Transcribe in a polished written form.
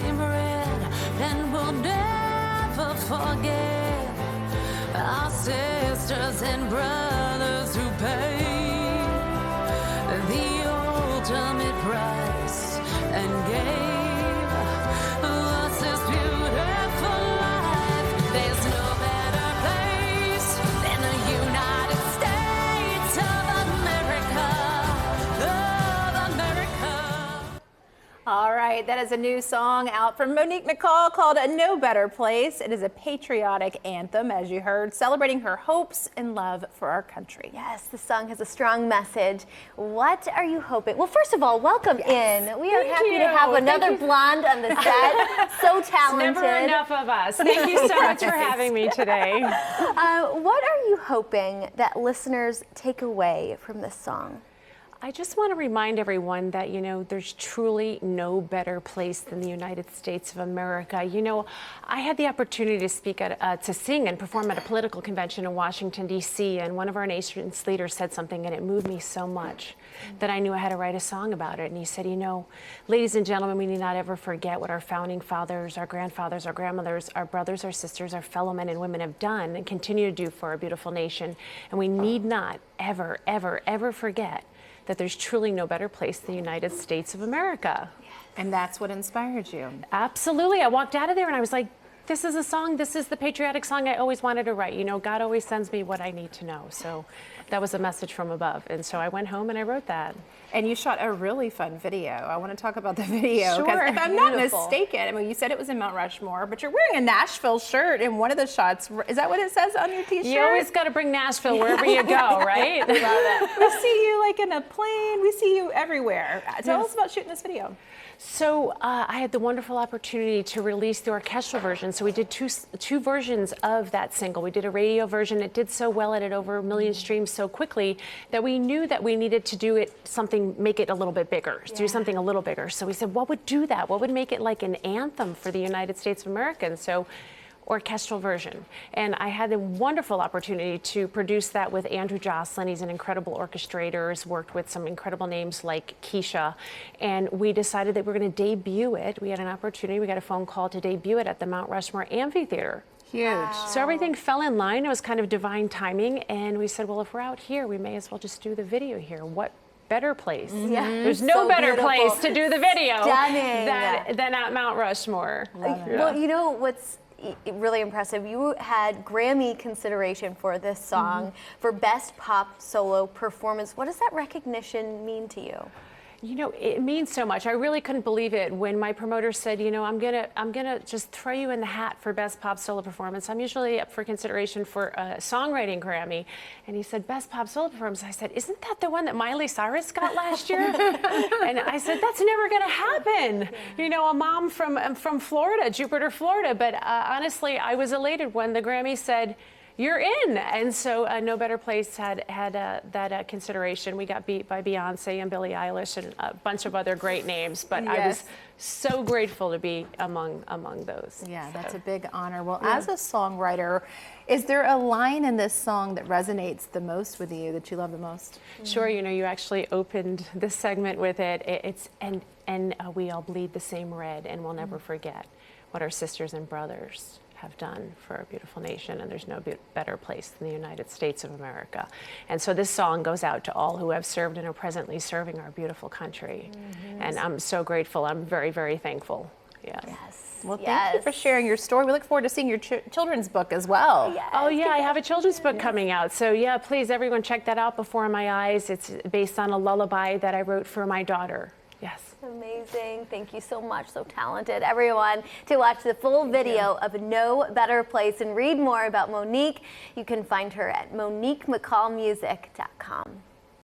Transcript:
same red, and we'll never forget our sisters and brothers who paid the ultimate price and gave us this beautiful life. There's no better place than the United States of America, of America. All right, that is a new song out from Monique McCall called No Better Place. It is a patriotic anthem, as you heard, celebrating her hopes and love for our country. Yes, the song has a strong message. What are you hoping? Well, first of all, welcome in. We are happy to have another blonde on the set. So talented. Never enough of us. Thank you so much for having me today. What are you hoping that listeners take away from this song? I just want to remind everyone that, there's truly no better place than the United States of America. I had the opportunity to speak to sing and perform at a political convention in Washington, D.C., and one of our nation's leaders said something, and it moved me so much that I knew I had to write a song about it. And he said, ladies and gentlemen, we need not ever forget what our founding fathers, our grandfathers, our grandmothers, our brothers, our sisters, our fellow men and women have done and continue to do for our beautiful nation. And we need not ever, ever, ever forget that there's truly no better place than the United States of America. And that's what inspired you. Absolutely. I walked out of there and I was like, this is a song, this is the patriotic song I always wanted to write. God always sends me what I need to know. So that was a message from above. And so I went home and I wrote that. And you shot a really fun video. I want to talk about the video. Sure. If I'm not mistaken, you said it was in Mount Rushmore, but you're wearing a Nashville shirt in one of the shots. Is that what it says on your t-shirt? You always got to bring Nashville wherever you go, right? Love it. We see you in a plane. We see you everywhere. Tell us about shooting this video. So I had the wonderful opportunity to release the orchestral version. So we did two versions of that single. We did a radio version. It did so well, it had over 1 million streams so quickly that we knew that we needed to do make it a little bit bigger, do something a little bigger. So we said, what would do that? What would make it like an anthem for the United States of America? And so orchestral version. And I had the wonderful opportunity to produce that with Andrew Jocelyn. He's an incredible orchestrator, has worked with some incredible names like Keisha. And we decided that we're going to debut it. We had an opportunity, we got a phone call to debut it at the Mount Rushmore Amphitheater. Huge. Wow. So everything fell in line. It was kind of divine timing. And we said, well, if we're out here, we may as well just do the video here. What better place? There's no better place to do the video than at Mount Rushmore. Well, what's really impressive, you had Grammy consideration for this song for Best Pop Solo Performance. What does that recognition mean to you? It means so much. I really couldn't believe it when my promoter said, I'm gonna just throw you in the hat for Best Pop Solo Performance. I'm usually up for consideration for a songwriting Grammy. And he said, Best Pop Solo Performance. I said, isn't that the one that Miley Cyrus got last year? And I said, that's never gonna happen. A mom from Florida, Jupiter, Florida. But honestly, I was elated when the Grammy said, you're in. And so No Better Place had that consideration. We got beat by Beyonce and Billie Eilish and a bunch of other great names, but I was so grateful to be among those. Yeah, that's a big honor. Well, as a songwriter, is there a line in this song that resonates the most with you, that you love the most? Sure, you actually opened this segment with it. It's we all bleed the same red, and we'll never forget what our sisters and brothers have done for our beautiful nation, and there's no better place than the United States of America. And so this song goes out to all who have served and are presently serving our beautiful country. And I'm so grateful. I'm very, very thankful. Yes. Well, thank you for sharing your story. We look forward to seeing your children's book as well. Oh, yeah, I have a children's book coming out. So, yeah, please, everyone, check that out, Before My Eyes. It's based on a lullaby that I wrote for my daughter. Yes. Amazing. Thank you so much. So talented. Everyone, to watch the full video of No Better Place and read more about Monique, you can find her at MoniqueMcCallmusic.com.